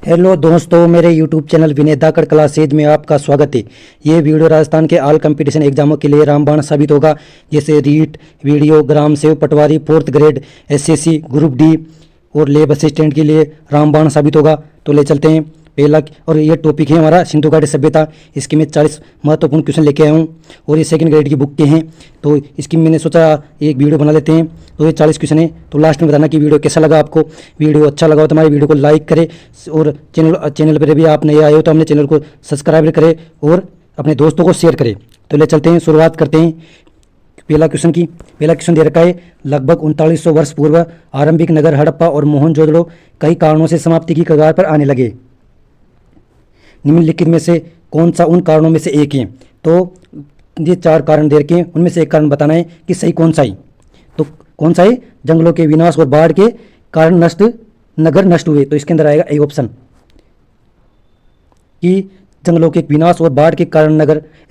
Hello दोस्तों, मेरे YouTube channel विनय धाकड़ classes में आपका स्वागत है। ये वीडियो राजस्थान के ऑल कंपटीशन एग्जामों के लिए रामबाण साबित होगा, जैसे रीट, वीडियो, ग्राम सेव, पटवारी, 4th grade, SSC, group D और लेब असिस्टेंट के लिए रामबाण साबित होगा। तो ले चलते हैं पहला, और ये टॉपिक है हमारा सिंधु घाटी सभ्यता। इसके मैं 40 महत्वपूर्ण क्वेश्चन लेके आया हूँ और ये 2nd ग्रेड की बुक के हैं। तो इसकी मैंने सोचा एक वीडियो बना लेते हैं। तो ये 40 क्वेश्चन है। तो लास्ट में बताना कि वीडियो कैसा लगा आपको। वीडियो अच्छा लगा तो हमारे वीडियो को लाइक करें और चैनल पर भी आप नए आए हो तो हमने चैनल को सब्सक्राइब करें और अपने दोस्तों को शेयर करें। तो ले चलते हैं, शुरुआत करते हैं पहला क्वेश्चन दे रखा है। लगभग 3900 वर्ष पूर्व आरंभिक नगर हड़प्पा और मोहनजोदड़ो कई कारणों से समाप्ति की कगार पर आने लगे। निम्नलिखित में से कौन सा उन कारणों में से एक है? तो ये 4 कारण दे रखे हैं, उनमें से एक कारण बताना है कि सही कौन सा है। तो कौन सा है? जंगलों के विनाश और बाढ़ के कारण नगर नष्ट हुए। तो इसके अंदर आएगा ए ऑप्शन कि जंगलों के विनाश और बाढ़ के कारण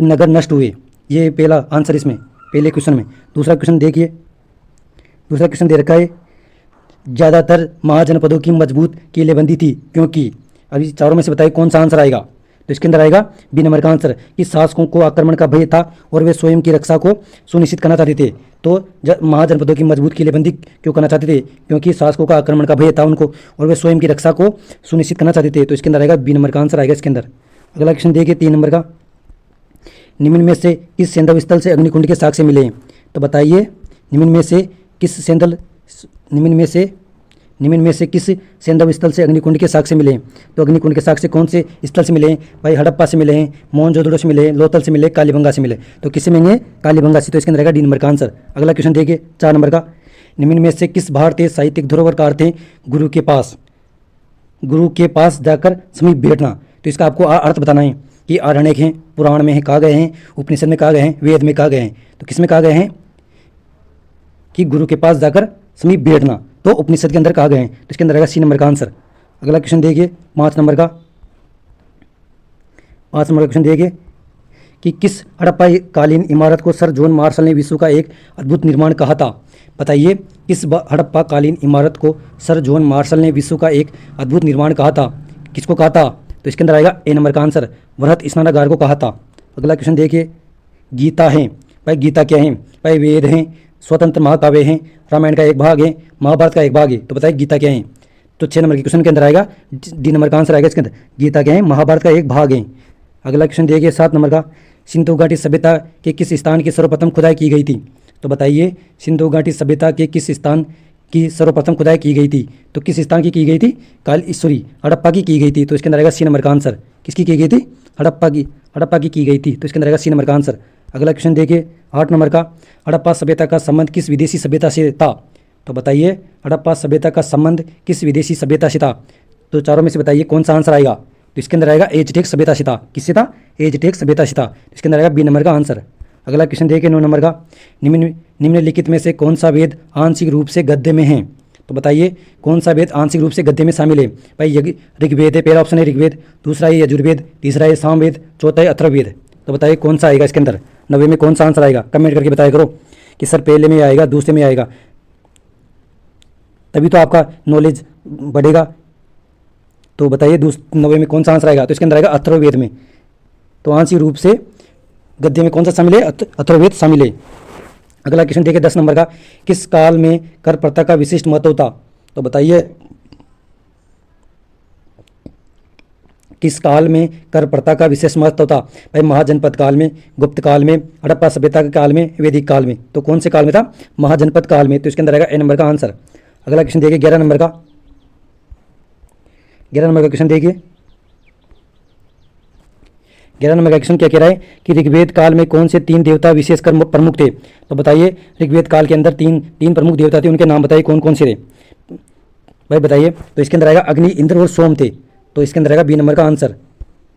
नगर नष्ट हुए। ये पहला आंसर इसमें, पहले क्वेश्चन में। दूसरा क्वेश्चन देखिए, दूसरा क्वेश्चन दे रखा है। ज़्यादातर महाजनपदों की मजबूत किलेबंदी थी क्योंकि, अभी चारों में से बताइए कौन सा आंसर आएगा। तो इसके अंदर आएगा बी नंबर का आंसर कि शासकों को आक्रमण का भय था और वे स्वयं की रक्षा को सुनिश्चित करना चाहते थे। तो महाजनपदों की मजबूत किलेबंदी क्यों करना चाहते थे? क्योंकि शासकों का आक्रमण का भय था उनको और वे स्वयं की रक्षा को सुनिश्चित करना चाहते थे। तो इसके अंदर आएगा बी नंबर का आंसर आएगा इसके अंदर। अगला क्वेश्चन देखिए 3 नंबर का। निम्न में से किस सैंधव स्थल से अग्निकुंड के साक्ष्य मिले? तो बताइए निम्न में से किस सैंधव स्थल से अग्निकुंड के साक्ष्य मिले? तो अग्निकुंड के साक्ष्य कौन से स्थल से मिले हैं भाई? हड़प्पा से मिले हैं, मोहनजोदड़ो से मिले हैं, लोथल से मिले, कालीबंगा से मिले। तो किससे मिलेंगे? कालीबंगा से। तो इसके अंदर रहेगा डी नंबर का आंसर। अगला क्वेश्चन देखिए 4 नंबर का। निम्न में से किस भारतीय साहित्यिक धरोहर का अर्थ है गुरु के पास जाकर समीप बैठना? तो इसका आपको अर्थ बताना है कि आरण्यक हैं, पुराण में है, कहा गए हैं, उपनिषद में कहा गए हैं, वेद में कहा गए हैं। तो किस में कहा गए हैं कि गुरु के पास जाकर समीप बैठना? तो उपनिषद के अंदर कहा गए हैं। तो इसके अंदर रहेगा सी नंबर का आंसर। अगला क्वेश्चन देखिए 5 नंबर का। 5 नंबर का क्वेश्चन देखिए कि किस हड़प्पा कालीन इमारत को सर जॉन मार्शल ने विश्व का एक अद्भुत निर्माण कहा था? बताइए किस हड़प्पा कालीन इमारत को सर जॉन मार्शल ने विश्व का एक अद्भुत निर्माण कहा था? किसको कहा था? तो इसके अंदर आएगा ए नंबर का आंसर, वृहत स्नानागार को कहा था। अगला क्वेश्चन देखिए, गीता है भाई, गीता क्या है भाई? वेद हैं, स्वतंत्र महाकाव्य हैं, रामायण का एक भाग है, महाभारत का एक भाग है। तो बताइए गीता क्या है? तो 6 नंबर के क्वेश्चन के अंदर आएगा डी नंबर का आंसर आएगा इसके अंदर। गीता क्या है? महाभारत का एक भाग है। अगला क्वेश्चन देखिए 7 नंबर का। सिंधु घाटी सभ्यता के किस स्थान की सर्वप्रथम खुदाई की गई थी? तो बताइए सिंधु घाटी सभ्यता के किस स्थान की सर्वप्रथम खुदाई की गई थी? तो किस स्थान की गई थी? हड़प्पा की गई थी। तो इसके अंदर आएगा सी नंबर का आंसर। किसकी की गई थी? हड़प्पा की गई थी। तो इसके अंदर आएगा सी नंबर का आंसर। अगला क्वेश्चन देखिए 8 नंबर का। हड़प्पा सभ्यता का संबंध किस विदेशी सभ्यता से था? तो बताइए हड़प्पा सभ्यता का संबंध किस विदेशी सभ्यता से था? तो चारों में से बताइए कौन सा आंसर आएगा। तो इसके अंदर आएगा एजटेक सभ्यता से था। किससे था? एजटेक सभ्यता से था। इसके अंदर आएगा बी नंबर का आंसर। अगला क्वेश्चन देखिए 9 नंबर का। निम्नलिखित में से कौन सा वेद आंशिक रूप से गद्य में है? तो बताइए कौन सा वेद आंशिक रूप से गद्य में शामिल है भाई? ऋग्वेद है, पहला ऑप्शन है ऋग्वेद, दूसरा है यजुर्वेद, तीसरा है सामवेद, चौथा है अथर्ववेद। तो बताइए कौन सा आएगा इसके अंदर? 90 में कौन सा आंसर आएगा? कमेंट करके बताया करो कि सर पहले में आएगा, दूसरे में आएगा, तभी तो आपका नॉलेज बढ़ेगा। तो बताइए 90 में कौन सा आंसर आएगा? तो इसके अंदर आएगा अथर्ववेद में। तो आंशिक रूप से गद्य में कौन सा शामिल है? अथर्ववेद शामिल है। अगला क्वेश्चन देखिए 10 नंबर का। किस काल में कर प्रथा का विशिष्ट महत्व था? तो बताइए किस काल में कर प्रथा का विशेष महत्व था भाई? महाजनपद काल में, गुप्त काल में, हड़प्पा सभ्यता के काल में, वैदिक काल में। तो कौन से काल में था? महाजनपद काल में। तो इसके अंदर आएगा ए नंबर का आंसर। अगला क्वेश्चन देखिए 11 नंबर का। 11 नंबर का क्वेश्चन देखिए, 11 नंबर का क्वेश्चन क्या कह रहा है कि ऋग्वेद काल में कौन से 3 देवता विशेषकर प्रमुख थे? तो बताइए ऋग्वेद काल के अंदर तीन प्रमुख देवता थे, उनके नाम बताइए कौन कौन से थे भाई? बताइए। तो इसके अंदर आएगा अग्नि, इंद्र और सोम थे। तो इसके अंदर आएगा बी नंबर का आंसर।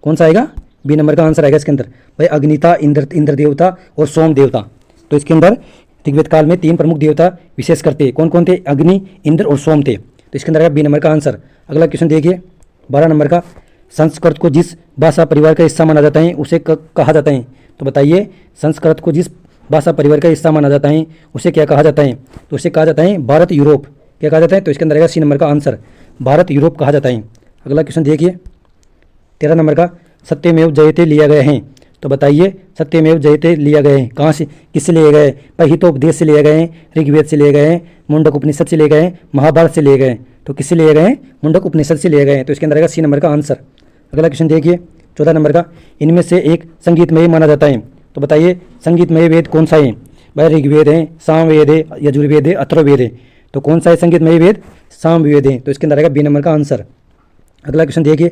कौन सा आएगा? बी नंबर का आंसर आएगा इसके अंदर भाई। अग्निता, इंद्र देवता और सोम देवता। तो इसके अंदर ऋग्वेद काल में 3 प्रमुख देवता विशेष करते कौन कौन थे? अग्नि, इंद्र और सोम थे। तो इसके अंदर आएगा बी नंबर का आंसर। अगला क्वेश्चन देखिए 12 नंबर का। संस्कृत को जिस भाषा परिवार का हिस्सा माना जाता है उसे कहा जाता है? तो बताइए संस्कृत को जिस भाषा परिवार का हिस्सा माना जाता है उसे क्या कहा जाता है? तो उसे कहा जाता है भारत यूरोप। क्या कहा जाता है? तो इसके अंदर आएगा सी नंबर का आंसर, भारत यूरोप कहा जाता है। अगला क्वेश्चन देखिए 13 नंबर का, सत्यमेव जयते लिया गए हैं। तो बताइए सत्यमेव जयते लिया गए हैं कहाँ से, किससे लिए गए? भाई हितोपदेश से लिए गए हैं, ऋग्वेद से लिए गए हैं, मुंडक उपनिषद से लिए गए हैं, महाभारत से लिए गए हैं। तो किससे लिए गए हैं? मुंडक उपनिषद से लिए गए हैं। तो इसके अंदर आएगा सी नंबर का आंसर। अगला क्वेश्चन देखिए 14 नंबर का, इनमें से एक संगीतमय माना जाता है। तो बताइए संगीतमय वेद कौन सा है? भाई ऋग्वेद है, सामवेद है, यजुर्वेद है, अथर्ववेद है। तो कौन सा है संगीतमय वेद? सामवेद है। तो इसके अंदर आएगा बी नंबर का आंसर। अगला क्वेश्चन देखिए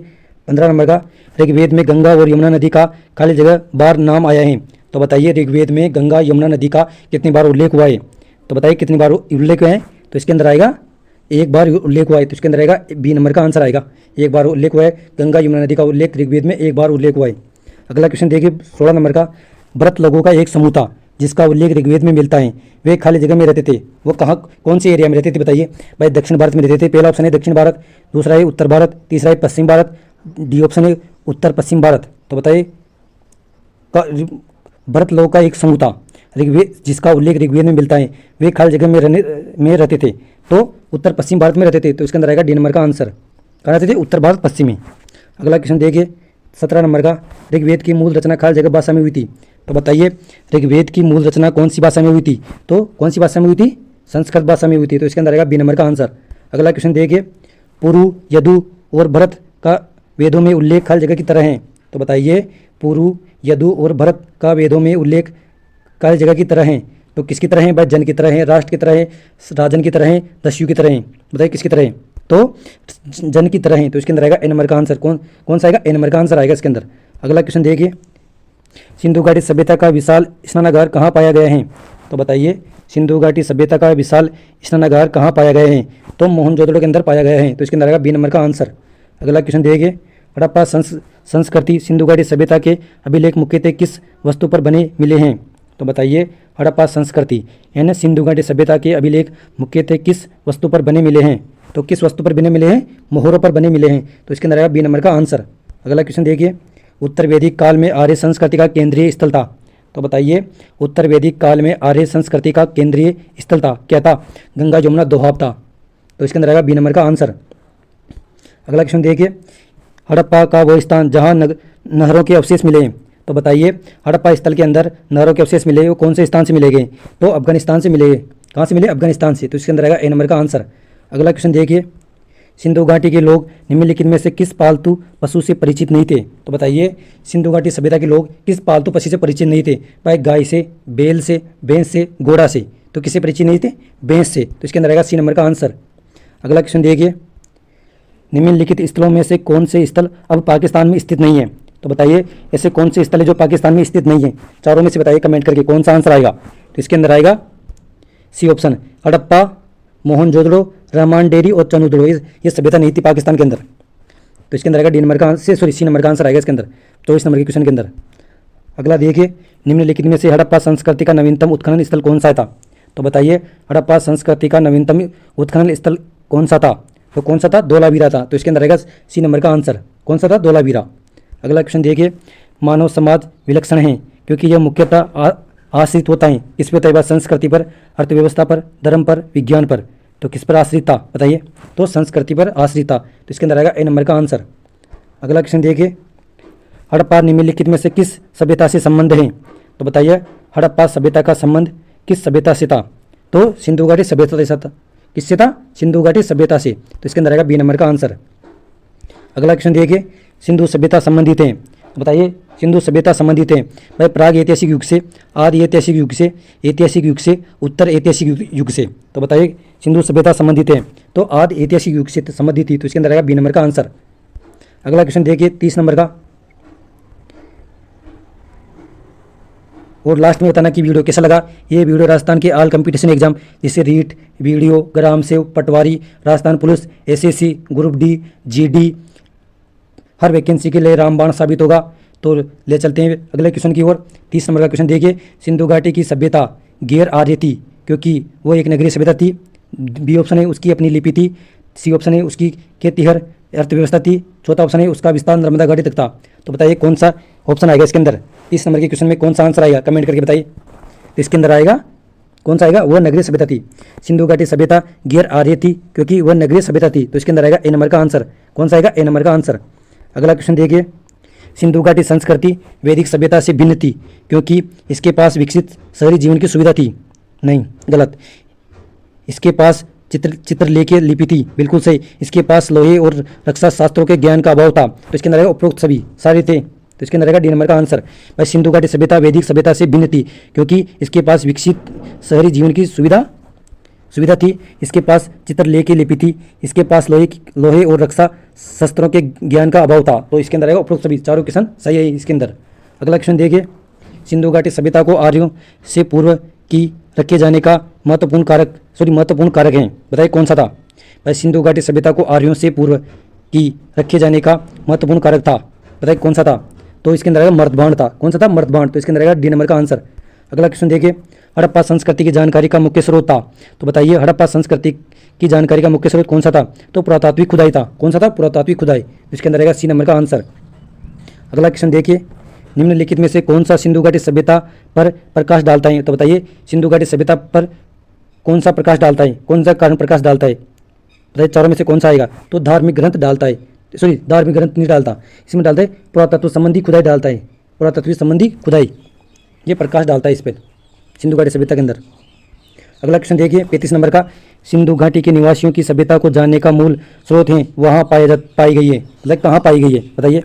15 नंबर का, ऋग्वेद में गंगा और यमुना नदी का खाली जगह बार नाम आया है। तो बताइए ऋग्वेद में गंगा यमुना नदी का कितनी बार उल्लेख हुआ है? तो बताइए कितनी बार उल्लेख हुआ है? तो इसके अंदर आएगा एक बार उल्लेख हुआ है। तो इसके अंदर आएगा बी नंबर का आंसर आएगा। एक बार उल्लेख हुआ है, गंगा यमुना नदी का उल्लेख ऋग्वेद में एक बार उल्लेख हुआ है। अगला क्वेश्चन देखिए 16 नंबर का, व्रत लोगों का एक समूह था जिसका उल्लेख ऋग्वेद में मिलता है। वे खाली जगह में रहते थे, वो कहाँ कौन से एरिया में रहते थे? बताइए। भाई दक्षिण भारत में रहते थे। पहला ऑप्शन है दक्षिण भारत, दूसरा है उत्तर भारत, तीसरा है पश्चिम भारत, डी ऑप्शन है उत्तर पश्चिम भारत। तो बताइए व्रत लोगों का एक समूह था ऋग्वेद जिसका उल्लेख ऋग्वेद में मिलता है, वे खाली जगह में रहते थे। तो उत्तर पश्चिम भारत में रहते थे। तो इसके अंदर आएगा डी नंबर का आंसर। कहाँ रहते थे? उत्तर भारत पश्चिम में। अगला क्वेश्चन देखिए 17 नंबर का, ऋग्वेद की मूल रचना खाली जगह भाषा में हुई थी। तो बताइए ऋग्वेद की मूल रचना कौन सी भाषा में हुई थी? तो कौन सी भाषा में हुई थी? संस्कृत भाषा में हुई थी। तो इसके अंदर आएगा बी नंबर का आंसर। अगला क्वेश्चन देखिए पुरु, यदु और भरत का वेदों में उल्लेख खाली जगह की तरह है। तो बताइए पुरु, यदु और भरत का वेदों में उल्लेख खाली जगह की तरह है। तो किसकी तरह है? भाई जन की तरह है, राष्ट्र की तरह है, राजन की तरह है, दस्यु की तरह है। बताइए किसकी तरह है? तो जन की तरह है। तो इसके अंदर आएगा ए नंबर का आंसर। कौन सा आएगा? ए नंबर का आंसर आएगा इसके अंदर। अगला क्वेश्चन देखिए सिंधु घाटी सभ्यता का विशाल स्नानागार कहाँ पाया गया है? तो बताइए सिंधु घाटी सभ्यता का विशाल स्नानागार कहाँ पाया गया है? तो मोहनजोदड़ो के अंदर पाया गया है। तो इसके अंदर आएगा बी नंबर का आंसर। अगला क्वेश्चन देखिए हड़प्पा संस्कृति सिंधु घाटी सभ्यता के अभिलेख मुख्यतः किस वस्तु पर बने मिले हैं? तो बताइए हड़प्पा संस्कृति यानी सिंधु घाटी सभ्यता के अभिलेख मुख्यतः किस वस्तु पर बने मिले हैं? तो किस वस्तु पर बने मिले हैं? मोहरों पर बने मिले हैं। तो इसके अंदर आएगा बी नंबर का आंसर। अगला क्वेश्चन देखिए उत्तर वैदिक काल में आर्य संस्कृति का केंद्रीय स्थल था। तो बताइए उत्तर वैदिक काल में आर्य संस्कृति का केंद्रीय स्थल था क्या था? गंगा यमुना दोआब था। तो इसके अंदर आएगा बी नंबर का आंसर। अगला क्वेश्चन देखिए हड़प्पा का वो स्थान जहाँ नहरों के अवशेष मिले हैं। तो बताइए हड़प्पा स्थल के अंदर नहरों के अवशेष मिले वो कौन से स्थान से मिले गए? तो अफगानिस्तान से मिले। कहाँ से मिले? अफगानिस्तान से। तो इसके अंदर आएगा ए नंबर का आंसर। अगला क्वेश्चन देखिए सिंधु घाटी के लोग निम्नलिखित में से किस पालतू पशु से परिचित नहीं थे? तो बताइए सिंधु घाटी सभ्यता के लोग किस पालतू पशु से परिचित नहीं थे? भाई गाय से, बैल से, भैंस से, घोड़ा से। तो किससे परिचित नहीं थे? भैंस से। तो इसके अंदर आएगा सी नंबर का आंसर। अगला क्वेश्चन देखिए निम्नलिखित स्थलों में से कौन से स्थल अब पाकिस्तान में स्थित नहीं है? तो बताइए ऐसे कौन से स्थल है जो पाकिस्तान में स्थित नहीं है? चारों में से बताइए कमेंट करके कौन सा आंसर आएगा। तो इसके अंदर आएगा सी ऑप्शन हड़प्पा, मोहनजोदड़ो, रहमान डेरी और चंदुदड़ो। ये सभ्यता नहीं थी पाकिस्तान के अंदर। तो इसके अंदर आएगा डी नंबर का आंसर, सॉरी सी नंबर का आंसर आएगा इसके अंदर 24 नंबर के क्वेश्चन के अंदर। अगला देखिए निम्नलिखित में से हड़प्पा संस्कृति का नवीनतम उत्खनन स्थल कौन सा था? तो बताइए हड़प्पा संस्कृति का नवीनतम उत्खनन स्थल कौन सा था? तो कौन सा था? धोलावीरा था। तो इसके अंदर आएगा सी नंबर का आंसर। कौन सा था? धोलावीरा। अगला क्वेश्चन देखिए मानव समाज विलक्षण है क्योंकि यह मुख्यतः आश्रित होता है किस पे होता है? संस्कृति पर, अर्थव्यवस्था पर, धर्म पर, विज्ञान पर। तो किस पर आश्रित था? बताइए। तो संस्कृति पर आश्रित था। तो इसके अंदर आएगा ए नंबर का आंसर। अगला क्वेश्चन देखिए हड़प्पा निम्नलिखित में से किस सभ्यता से संबंध है? तो बताइए हड़प्पा सभ्यता का संबंध किस सभ्यता से था? तो सिंधु घाटी सभ्यता से था। किससे था? सिंधु घाटी सभ्यता से। तो इसके अंदर आएगा बी नंबर का आंसर। अगला क्वेश्चन देखिए सिंधु सभ्यता संबंधित है। तो बताइए सिंधु सभ्यता संबंधित है भाई प्राग ऐतिहासिक युग से, आदि ऐतिहासिक युग से, ऐतिहासिक युग से, उत्तर ऐतिहासिक युग से। तो बताइए सिंधु सभ्यता संबंधित है तो आदि ऐतिहासिक युग से संबंधित थी। तो इसके अंदर आएगा बी नंबर का आंसर। अगला क्वेश्चन देखिए 30 नंबर का और लास्ट में बताना कि वीडियो कैसा लगा। ये वीडियो राजस्थान के ऑल कंपटीशन एग्जाम जैसे रीट, वीडियो, ग्राम सेव, patwari, Rajasthan police, SSC, group D, GD हर वैकेंसी के लिए रामबाण साबित होगा। तो ले चलते हैं अगले क्वेश्चन की ओर। 30 नंबर का क्वेश्चन देखिए सिंधु घाटी की सभ्यता गैर आर्य थी क्योंकि वो एक नगरीय सभ्यता थी। बी ऑप्शन है उसकी अपनी लिपि थी। सी ऑप्शन है उसकी खेतीहर अर्थव्यवस्था थी। चौथा ऑप्शन है उसका विस्तार नर्मदा घाटी तक था। तो बताइए कौन सा ऑप्शन आएगा इसके अंदर? 30 नंबर के क्वेश्चन में कौन सा आंसर आएगा? कमेंट करके बताइए। तो इसके अंदर आएगा कौन सा आएगा? वह नगरीय सभ्यता थी। सिंधु घाटी सभ्यता गैर आर्य थी क्योंकि वह नगरीय सभ्यता थी, तो इसके अंदर आएगा ए नंबर का आंसर। कौन सा आएगा? ए नंबर का आंसर। अगला क्वेश्चन देखिए, सिंधु घाटी संस्कृति वैदिक सभ्यता से भिन्न थी क्योंकि इसके पास विकसित शहरी जीवन की सुविधा थी। नहीं, गलत। इसके पास चित्रलेखीय लिपि थी, बिल्कुल सही। इसके पास लोहे और रक्षा शास्त्रों के ज्ञान का अभाव था, तो इसके अंदर आएगा उपरोक्त सभी सारे थे, तो इसके अंदर आएगा डी नंबर का आंसर। भाई सिंधु घाटी सभ्यता वैदिक सभ्यता से भिन्न थी क्योंकि इसके पास विकसित शहरी जीवन की सुविधा थी। इसके पास चित्रलेखीय लिपि थी। इसके पास लोहे और रक्षा शस्त्रों के ज्ञान का अभाव था, तो इसके अंदर आएगा उपरोक्त सभी। चारों क्वेश्चन सही है इसके अंदर। अगला क्वेश्चन देखिए, सिंधु घाटी सभ्यता को आर्यों से पूर्व की रखे जाने का महत्वपूर्ण कारक है, बताइए कौन सा था? भाई सिंधु घाटी सभ्यता को आर्यों से पूर्व की रखे जाने का महत्वपूर्ण कारक था, बताइए कौन सा था? तो इसके अंदर आएगा मर्दबाण था। कौन सा था? मर्दबाण, तो इसके अंदर आएगा डी नंबर का आंसर। अगला क्वेश्चन देखिए, हड़प्पा संस्कृति की जानकारी का मुख्य स्रोत था, तो बताइए हड़प्पा संस्कृति की जानकारी का मुख्य स्रोत कौन सा था? तो पुरातात्विक खुदाई था। कौन सा था? पुरातात्विक खुदाई, इसके अंदर आएगा सी नंबर का आंसर। अगला क्वेश्चन देखिए, निम्नलिखित में से कौन सा सिंधु घाटी सभ्यता पर प्रकाश डालता है? तो बताइए सिंधु घाटी सभ्यता पर कौन सा प्रकाश डालता है, कौन सा कारण प्रकाश डालता है? बताइए चारों में से कौन सा आएगा? तो धार्मिक ग्रंथ डालता है, सॉरी धार्मिक ग्रंथ नहीं डालता, इसमें डालता है पुरातत्व संबंधी खुदाई डालता है, पुरातत्व संबंधी खुदाई, ये प्रकाश डालता है इस पर सिंधु घाटी सभ्यता के अंदर। अगला क्वेश्चन देखिए 35 नंबर का, सिंधु घाटी के निवासियों की सभ्यता को जानने का मूल स्रोत है वहाँ पाई गई है, मतलब कहाँ पाई गई है? बताइए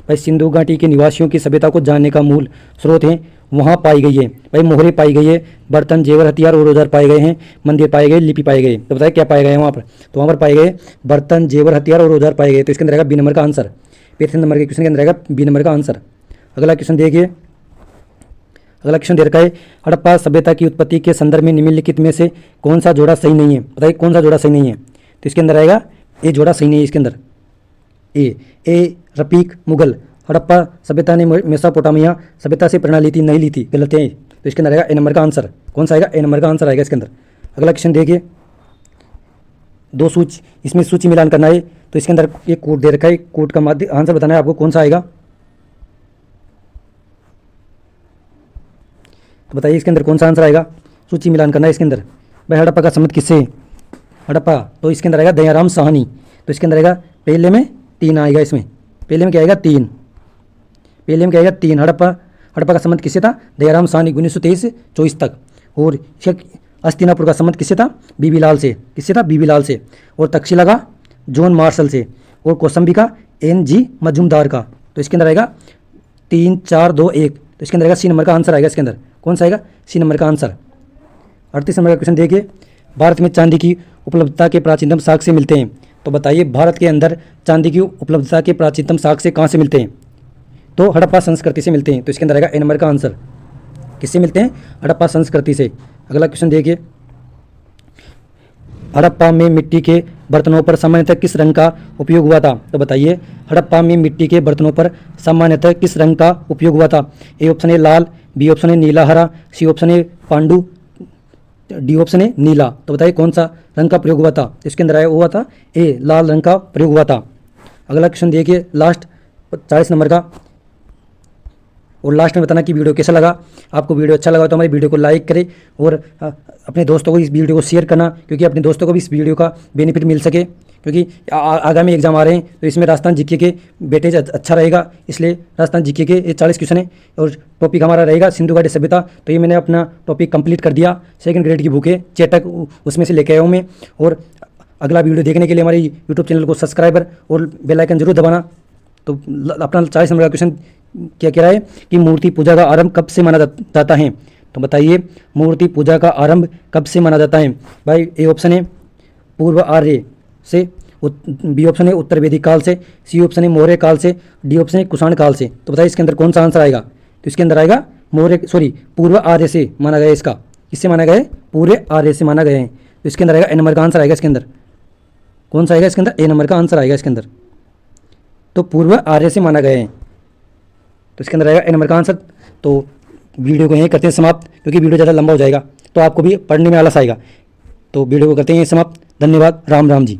भाई सिंधु घाटी के निवासियों की सभ्यता को जानने का मूल स्रोत है वहाँ पाई गई है। भाई मोहरे पाई गई है, बर्तन जेवर हथियार और औजार पाए गए हैं, मंदिर पाए गए, लिपि पाए गए, तो बताइए क्या पाए गए हैं वहाँ पर? तो वहाँ पर पाए गए बर्तन जेवर हथियार और औजार पाए गए, तो इसके अंदर आएगा बी नंबर का आंसर। 35 नंबर के क्वेश्चन के अंदर आएगा बी नंबर का आंसर। अगला क्वेश्चन देखिए, अगला क्वेश्चन दे रखा है, हड़प्पा सभ्यता की उत्पत्ति के संदर्भ में निम्नलिखित में से कौन सा जोड़ा सही नहीं है? बताइए कौन सा जोड़ा सही नहीं है? तो इसके अंदर आएगा ए जोड़ा सही नहीं है इसके अंदर। ए रफीक मुगल, हड़प्पा सभ्यता ने मेसोपोटामिया सभ्यता से प्रेरणा ली थी, नहीं ली थी, गलत है, तो इसके अंदर आएगा ए नंबर का आंसर। कौन सा आएगा? ए नंबर का आंसर आएगा इसके अंदर। अगला क्वेश्चन देखिए, इसमें सूची मिलान करना है, तो इसके अंदर एक कोड दे रखा है, कोड का आंसर बताना है आपको कौन सा आएगा, तो बताइए इसके अंदर कौन सा आंसर आएगा? सूची मिलान करना है इसके अंदर। भाई हड़प्पा का संबंध किससे? हड़प्पा, तो इसके अंदर आएगा दयाराम साहनी, तो इसके अंदर आएगा पहले में 3 आएगा, इसमें पहले में क्या आएगा? 3, पहले में क्या आएगा? 3। हड़प्पा का संबंध किससे था? दयाराम साहनी 1923-24 तक। और अस्तिनापुर का संबंध किससे था? बीबी लाल से। किससे था? बीबी लाल से। और तक्षशिला का जॉन मार्शल से, और कौशाम्बी का NG मजूमदार का, तो इसके अंदर आएगा 3, 4, 2, 1, तो इसके अंदर आएगा सी नंबर का आंसर आएगा इसके अंदर। कौन सा आएगा? सी नंबर का आंसर। 38 नंबर का क्वेश्चन देखिए, भारत में चांदी की उपलब्धता के प्राचीनतम साक्ष्य मिलते हैं, तो बताइए भारत के अंदर चांदी की उपलब्धता के प्राचीनतम साक्ष्य कहाँ से मिलते हैं? तो हड़प्पा संस्कृति से मिलते हैं, तो इसके अंदर आएगा ए नंबर का आंसर। किससे मिलते हैं? हड़प्पा संस्कृति से। अगला क्वेश्चन देखिए, हड़प्पा में मिट्टी के बर्तनों पर सामान्यतः किस रंग का उपयोग हुआ था? तो बताइए हड़प्पा में मिट्टी के बर्तनों पर सामान्यतः किस रंग का उपयोग हुआ था? ए ऑप्शन है लाल, बी ऑप्शन है नीला हरा, सी ऑप्शन है पांडु, डी ऑप्शन है नीला, तो बताइए कौन सा रंग का प्रयोग हुआ था? इसके अंदर आया हुआ था ए लाल रंग का प्रयोग हुआ था। अगला क्वेश्चन देखिए लास्ट 40 नंबर का, और लास्ट में बताना कि वीडियो कैसा लगा। आपको वीडियो अच्छा लगा तो हमारी वीडियो को लाइक करें और अपने दोस्तों को इस वीडियो को शेयर करना, क्योंकि अपने दोस्तों को भी इस वीडियो का बेनिफिट मिल सके, क्योंकि आगामी एग्जाम आ रहे हैं, तो इसमें राजस्थान जीके के वेटेज अच्छा रहेगा, इसलिए राजस्थान जीके के ये 40 क्वेश्चन है और टॉपिक हमारा रहेगा सिंधु घाटी सभ्यता। तो ये मैंने अपना टॉपिक कंप्लीट कर दिया, 2nd ग्रेड की बुक है चेटक, उसमें से लेके आया हूँ मैं। और अगला वीडियो देखने के लिए हमारे यूट्यूब चैनल को सब्सक्राइबर और बेल आइकन जरूर दबाना। तो अपना 40 नंबर का क्वेश्चन क्या कह रहा है कि मूर्ति पूजा का आरंभ कब से माना जाता है? तो बताइए मूर्ति पूजा का आरंभ कब से माना जाता है? भाई ए ऑप्शन है पूर्व आर्य से, बी ऑप्शन है उत्तर वैदिक काल से, सी ऑप्शन है मौर्य काल से, डी ऑप्शन है कुषाण काल से, तो बताइए इसके अंदर कौन सा आंसर आएगा? तो इसके अंदर आएगा पूर्व आर्य से माना गया। इसका किससे माना गया है? पूरे आर्य से माना गया है, तो इसके अंदर आएगा ए नंबर का आंसर आएगा। इसके अंदर कौन सा आएगा? इसके अंदर ए नंबर का आंसर आएगा इसके अंदर, तो पूर्व आर्य से माना गया है, तो इसके अंदर आएगा ए नंबर का आंसर। तो वीडियो को यहीं करते हैं समाप्त, क्योंकि वीडियो ज़्यादा लंबा हो जाएगा तो आपको भी पढ़ने में आलस आएगा। तो वीडियो को करते हैं समाप्त। धन्यवाद। राम राम जी।